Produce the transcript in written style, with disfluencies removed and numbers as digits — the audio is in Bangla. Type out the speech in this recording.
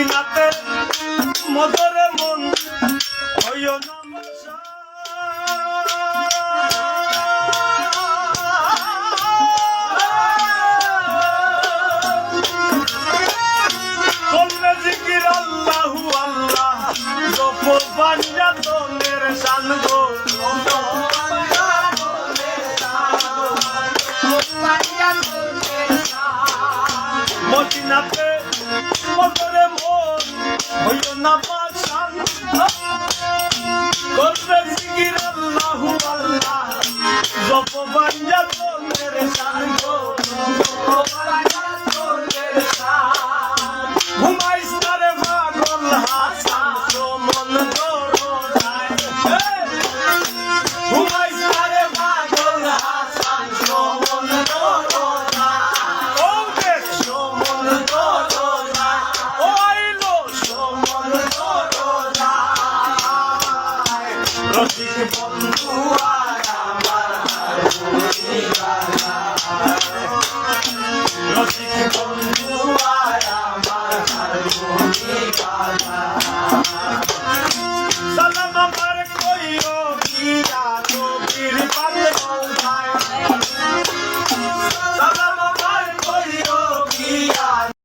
মদিনাতে মদরে মন হইও না করলে জিকির আল্লাহু আল্লাহ জপ পাঞ্জাতনের শান গো মদিনাতে মদরে মন হইও না পাশান করলে জিকির আল্লাহু আল্লাহ জপ পাঞ্জাতনের শান গো ঘুমাইস না রে পাগল হাসান মন করো যায় ঘুমাইস না রে পাগল হাসান মন করো যায় ও দেখ মন করো যায় ও আইলো মন করো যায় রসিক বন্ধু আর আমার রসিক বন্ধু